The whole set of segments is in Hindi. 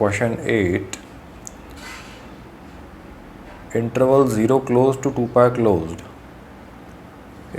Question 8, interval 0 close to 2 pi closed.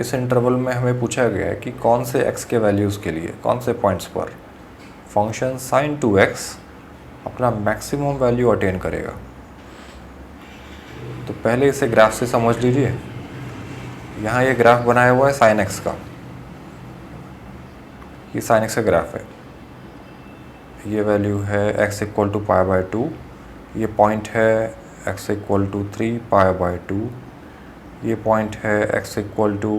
इस इंटरवल में हमें पूछा गया है कि कौन से x के वैल्यूज़ के लिए, कौन से पॉइंट्स पर फंक्शन sin 2x अपना मैक्सिमम वैल्यू अटेन करेगा। तो पहले इसे ग्राफ से समझ लीजिए। यहाँ ये ग्राफ बनाया हुआ है sin x का, ये sin x का ग्राफ है। ये वैल्यू है x equal to pi by 2, ये पॉइंट है x equal to 3 pi by 2, ये पॉइंट है x equal to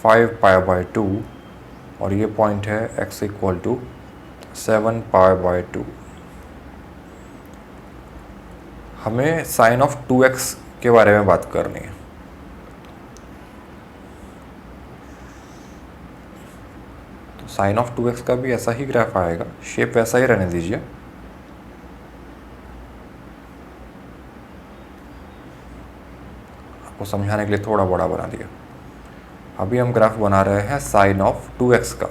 5 pi by 2 और ये पॉइंट है x equal to 7 pi by 2। हमें साइन ऑफ 2x के बारे में बात करनी है। तो साइन ऑफ 2x का भी ऐसा ही ग्राफ आएगा, शेप वैसा ही रहने दीजिए। आपको समझाने के लिए थोड़ा बड़ा बना दिया। अभी हम ग्राफ बना रहे हैं साइन ऑफ 2x का।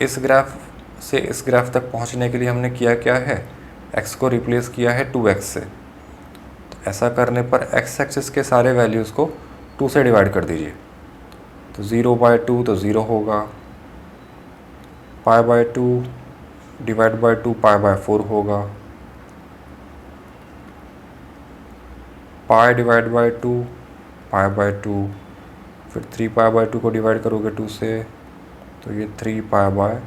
इस ग्राफ से इस ग्राफ तक पहुंचने के लिए हमने किया क्या है, x को रिप्लेस किया है 2x से। तो ऐसा करने पर x एक्सिस के सारे वैल्यूज़ को 2 से डिवाइड कर दीजिए। तो 0 बाई 2 तो 0 होगा, पाई by 2 divide by 2 pi by 4 होगा, pi divide by 2 pi by 2, फिर 3 पाई बाई 2 को डिवाइड करोगे 2 से तो ये 3 पाई बाई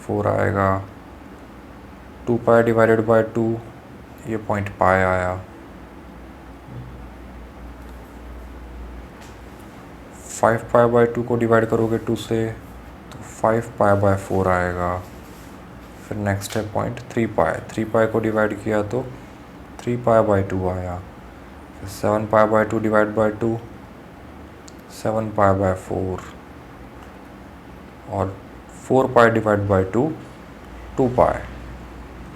4 आएगा। 2 पाई डिवाइडेड बाई 2, ये पॉइंट पाई आया। 5 पाई बाई 2 को डिवाइड करोगे 2 से तो 5 पाई बाई 4 आएगा। फिर नेक्स्ट है पॉइंट 3 पाई को डिवाइड किया तो 3 पाई बाई 2 आया। फिर 7 pi by 2 divide by 2, 7 pi by 4 और 4 पाई डिवाइड बाई 2, 2 पाई।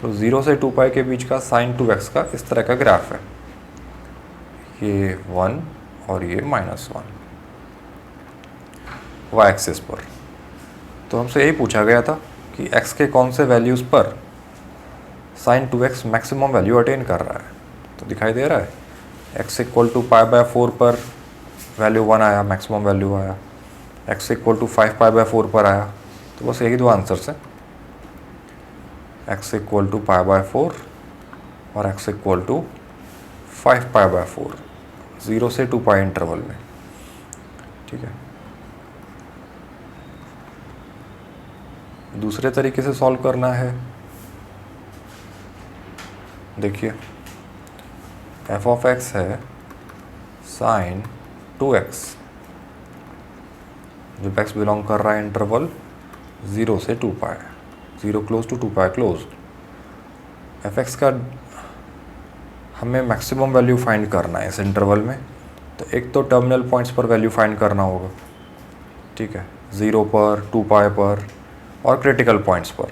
तो 0 से 2 पाई के बीच का साइन 2x का इस तरह का ग्राफ है, ये 1 और ये -1 y एक्सिस पर। तो हमसे यही पूछा गया था कि x के कौन से वैल्यूज़ पर sign 2x maximum value attain कर रहा है। तो दिखाई दे रहा है x equal to pi by 4 पर वैल्यू 1 आया, मैक्सिमम वैल्यू आया। x equal to 5 pi by 4 पर आया। तो बस यही दो आंसर्स हैं, x equal to pi by 4 और x equal to 5 pi by 4, 0 से 2 पाई इंटरवल में। ठीक है, दूसरे तरीके से सॉल्व करना है। देखिए f ऑफ x है साइन 2x, जब x बिलोंग कर रहा है इंटरवल 0 से 2 pi, 0 close to 2 pi close. f(x) का हमें मैक्सिमम वैल्यू फाइंड करना है इस इंटरवल में। तो एक तो टर्मिनल पॉइंट्स पर वैल्यू फाइंड करना होगा, ठीक है, 0 पर, 2 पाई पर और क्रिटिकल पॉइंट्स पर।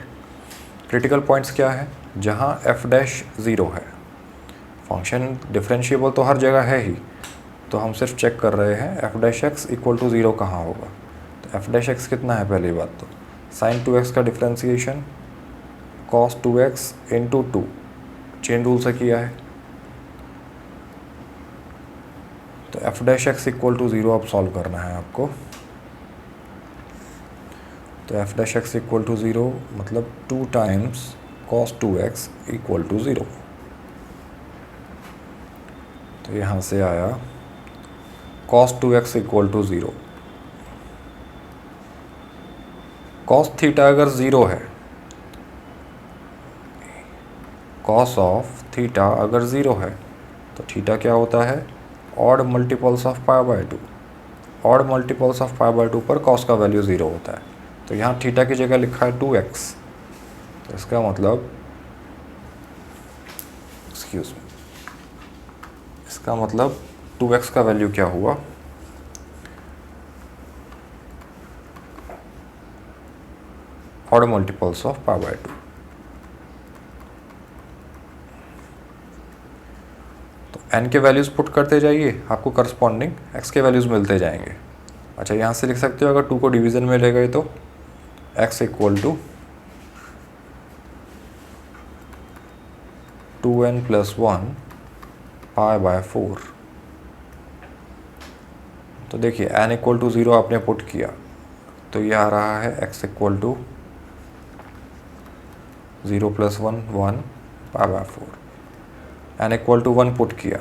क्रिटिकल पॉइंट्स क्या है, जहाँ f' 0 है। फंक्शन डिफरेंशिएबल तो हर जगह है ही, तो हम सिर्फ चेक कर रहे हैं f' इक्वल टू 0 कहाँ होगा। तो f' कितना है, पहली बात तो साइन 2x का differentiation cos 2x into 2 chain rule से किया है। तो f' इक्वल टू 0 अब सॉल्व करना है आपको। तो f' इक्वल टू 0 मतलब 2 times cos 2x equal to 0। तो यहाँ से आया cos 2x equal to 0। cos theta अगर 0 है, cos ऑफ थीटा अगर 0 है तो थीटा क्या होता है, odd multiples of pi by 2। Odd multiples of pi by 2 पर cos का वैल्यू 0 होता है। तो यहाँ थीटा की जगह लिखा है 2x, तो इसका मतलब इसका मतलब 2x का वैल्यू क्या हुआ, odd multiples of pi by 2। तो n के वैल्यूज़ पुट करते जाइए, आपको करस्पॉन्डिंग x के वैल्यूज़ मिलते जाएंगे। अच्छा, यहाँ से लिख सकते हो अगर 2 को डिवीज़न में ले गए तो x इक्वल टू 2n+1 π/4। तो देखिए n = 0 आपने पुट किया तो ये आ रहा है x = 0 + 1 1 π/4। n = 1 पुट किया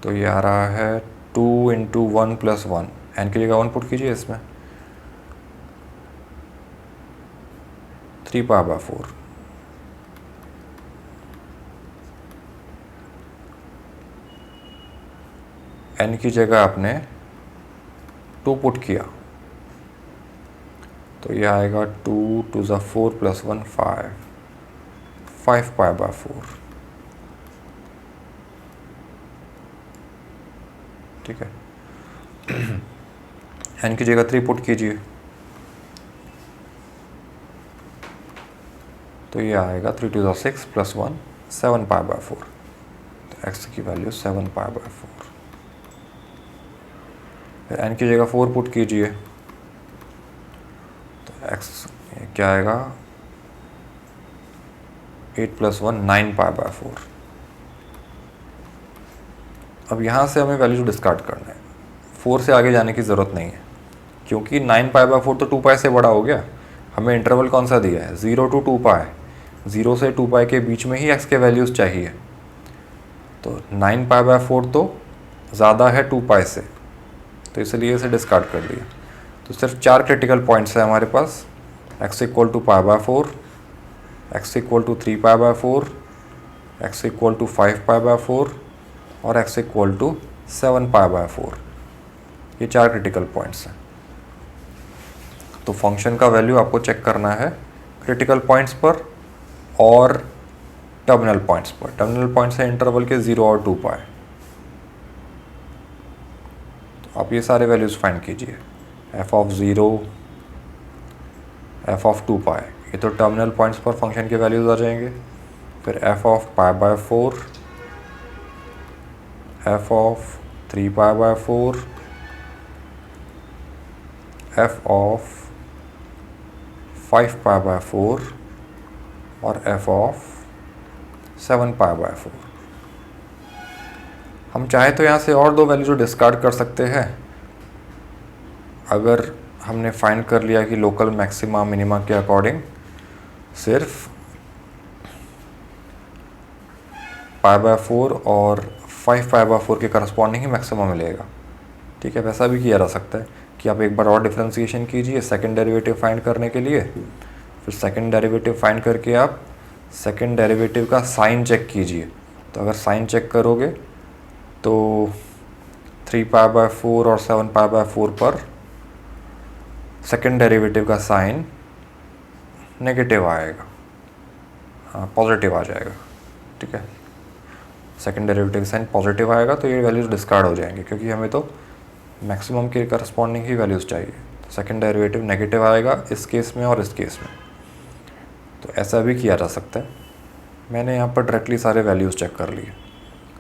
तो ये आ रहा है 2 × 1 + 1, n की जगह 1 पुट कीजिए इसमें, 3 π/4। n की जगह आपने 2 पुट किया तो ये आएगा 2 × 4 + 1 5 π/4। ठीक है। n की जगह 3 पुट कीजिए तो ये आएगा 3 × 6 + 1 7 π/4। तो x की वैल्यू 7 π/4। फिर n की जगह 4 पुट कीजिए तो x क्या आएगा 8 + 1 9 π/4। अब यहाँ से हमें वैल्यू डिस्कार्ड करना है, 4 से आगे जाने की ज़रूरत नहीं है क्योंकि 9 π/4 तो 2 π से बड़ा हो गया। हमें इंटरवल कौन सा दिया है 0 to 2 π, 0 से 2 π के बीच में ही x के वैल्यूज़ चाहिए। तो 9 π/4 तो ज़्यादा है 2 π से, तो इसलिए इसे डिस्कार्ड कर दिया। तो सिर्फ 4 क्रिटिकल पॉइंट्स हैं हमारे पास, x = π/4, x = 3 π/4, x = 5 π/4 और x = 7 π/4। ये 4 क्रिटिकल पॉइंट्स हैं। तो फंक्शन का वैल्यू आपको चेक करना है क्रिटिकल पॉइंट्स पर और टर्मिनल पॉइंट्स पर। टर्मिनल पॉइंट्स हैं इंटरवल के 0 और 2 π। तो आप ये सारे वैल्यूज़ फाइंड कीजिए, f(0), f(2 π), ये तो टर्मिनल पॉइंट्स पर फंक्शन के वैल्यूज़ आ जाएंगे। फिर f(π/4), f(3 π/4), f(5 π/4) और f(7 π/4). हम चाहे तो यहाँ से और 2 वैल्यू डिस्कार्ड कर सकते हैं। अगर हमने फाइंड कर लिया कि लोकल मैक्सिमा मिनिमा के अकॉर्डिंग सिर्फ π/4 और 5 π/4 के करस्पॉन्डिंग ही मैक्सिमा मिलेगा। ठीक है, वैसा भी किया जा सकता है कि आप एक बार और डिफ्रेंसिएशन कीजिए सेकंड डेरिवेटिव फाइंड करने के लिए। फिर सेकंड डेरिवेटिव फाइंड करके आप सेकंड डेरिवेटिव का साइन चेक कीजिए। तो अगर साइन चेक करोगे तो 3 π/4 और 7 π/4 पर सेकंड डेरिवेटिव का साइन नेगेटिव आएगा, पॉजिटिव आ जाएगा। ठीक है, सेकंड डेरिवेटिव साइन पॉजिटिव आएगा तो ये वैल्यूज़ डिस्कार्ड हो जाएंगे क्योंकि हमें तो मैक्सिमम के करस्पॉन्डिंग ही वैल्यूज़ चाहिए। तो सेकंड डेरिवेटिव नेगेटिव आएगा इस केस में और इस केस में। तो ऐसा भी किया जा सकता है। मैंने यहाँ पर डायरेक्टली सारे वैल्यूज़ चेक कर लिए।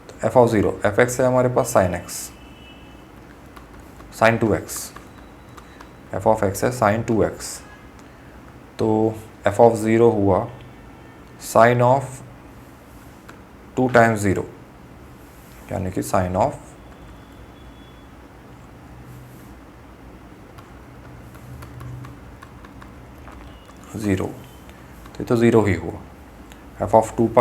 तो f(0), fx है हमारे पास sin x, sin 2x, f(x) है sin 2x। तो f(0) हुआ sin ऑफ 2 × 0 यानी कि sin ऑफ 0। तो ये तो 0 ही हुआ। f(2 π)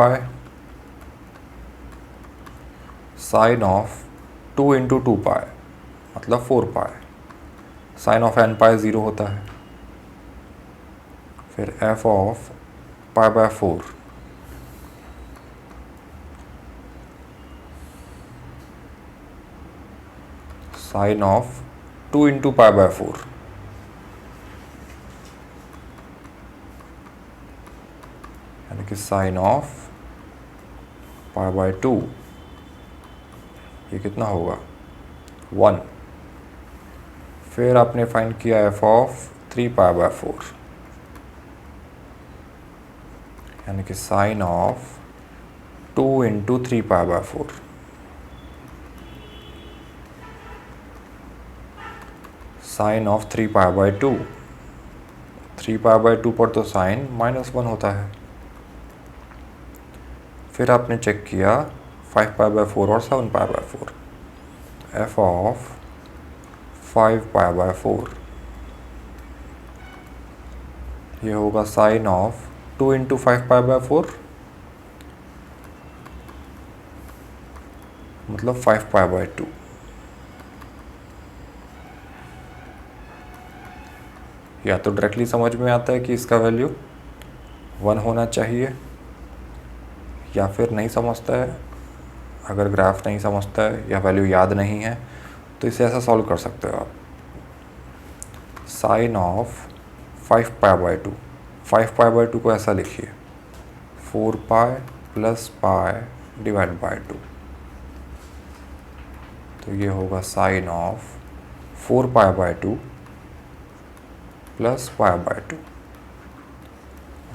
sin ऑफ 2 × 2 π मतलब 4 π। sin ऑफ n π 0 होता है। फिर f(π/4) sin ऑफ 2 × π/4 यानी कि sin ऑफ π/2। ये कितना होगा 1। फिर आपने फाइंड किया f(3 π/4) यानी कि sin ऑफ 2 × 3 π/4। sin ऑफ 3 π/2, 3 π/2 पर तो साइन -1 होता है फिर आपने चेक किया 5 पाई बाय 4 और 7 pi by 4। F of 5 pi by 4 ये होगा sine of 2 into 5 pi by 4, मतलब 5 पाई बाय 2। या तो डायरेक्टली समझ में आता है कि इसका वैल्यू 1 होना चाहिए, या फिर नहीं समझता है, अगर ग्राफ नहीं समझता है या वैल्यू याद नहीं है तो इसे ऐसा सॉल्व कर सकते हो आप। Sine of 5 pi by 2, 5 pi by 2 को ऐसा लिखिए 4 pi plus pi divide by 2। तो ये होगा sine of 4 pi by 2 plus pi by 2।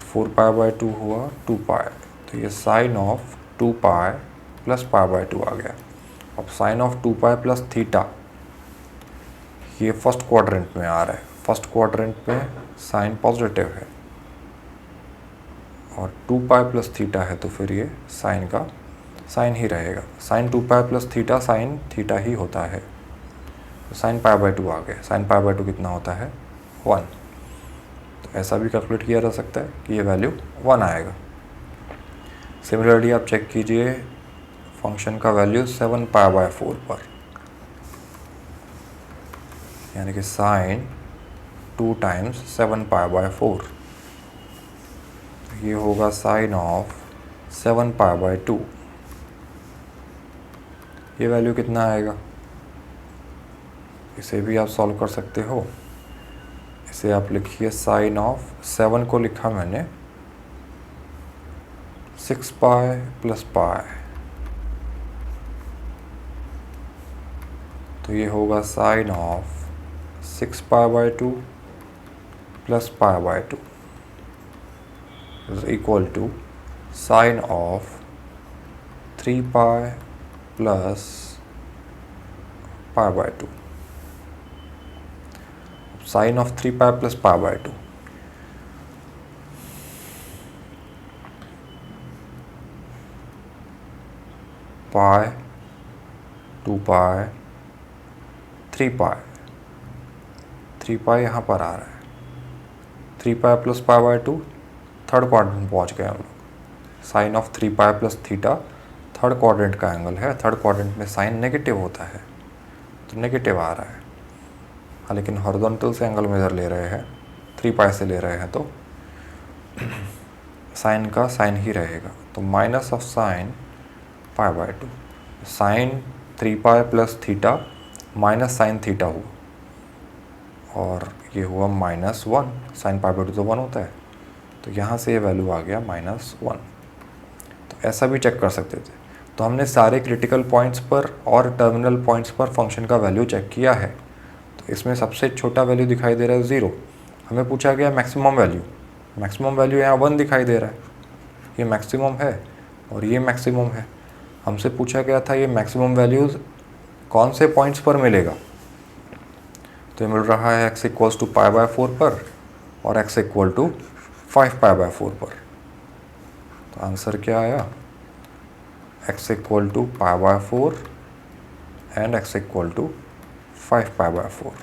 4 pi by 2 हुआ 2 पाई, तो ये sine of 2 pi plus pi by 2 आ गया। अब sine of 2 pi plus theta, ये फर्स्ट क्वाड्रेंट में आ रहा है। फर्स्ट क्वाड्रेंट में साइन पॉजिटिव है और 2 पाई प्लस थीटा है, तो फिर ये साइन का साइन ही रहेगा। Sine 2 pi plus theta sine theta ही होता है। तो साइन पाई बाय 2 आ गया। साइन पाई बाय 2 कितना होता है? 1। तो ऐसा भी कैलकुलेट किया जा सकता है कि ये वैल्यू 1 आएगा। सिमिलरली आप चेक कीजिए फंक्शन का वैल्यू 7 पाई बाय 4 पर, यानी कि साइन 2 टाइम्स 7 पाई बाय 4, ये होगा साइन ऑफ 7 पाई बाय 2। ये वैल्यू कितना आएगा? इसे भी आप सॉल्व कर सकते हो। इसे आप लिखिए साइन ऑफ 7 को लिखा मैंने 6 पाई प्लस पाई, तो ये होगा sine of 6 pi by 2 plus pi by 2 is equal to sine of 3 pi plus pi by 2। Sine of 3 pi plus pi by 2, pi 2 pi 3 pi, 3 pi यहाँ पर आ रहा है। 3 pi plus pi by 2, third quadrant पहुँच गए हम लोग। Sine of 3 pi plus theta third quadrant का एंगल है। थर्ड क्वाड्रेंट में साइन नेगेटिव होता है, तो नेगेटिव आ रहा है। हाँ, लेकिन हॉरिजॉन्टल से एंगल मेजर ले रहे हैं, 3 पाई से ले रहे हैं, तो साइन का साइन ही रहेगा। तो minus of sine pi by 2, sine 3 pi plus theta minus sine theta हुआ, और ये हुआ -1। साइन पाई बाय 2 तो 1 होता है, तो यहाँ से ये वैल्यू आ गया -1। तो ऐसा भी चेक कर सकते थे। तो हमने सारे क्रिटिकल पॉइंट्स पर और टर्मिनल पॉइंट्स पर फंक्शन का वैल्यू चेक किया है। तो इसमें सबसे छोटा वैल्यू दिखाई दे रहा है 0। हमें पूछा गया मैक्सिमम वैल्यू। मैक्सिमम वैल्यू यहाँ 1 दिखाई दे रहा है, ये मैक्सिमम है और ये मैक्सिमम है। हमसे पूछा गया था ये मैक्सिमम वैल्यूज़ कौन से पॉइंट्स पर मिलेगा। तो ये मिल रहा है x equals to pi by 4 पर और x equal to 5 pi by 4 पर। तो आंसर क्या आया? x equal to pi by 4 and x equal to 5 pi by 4।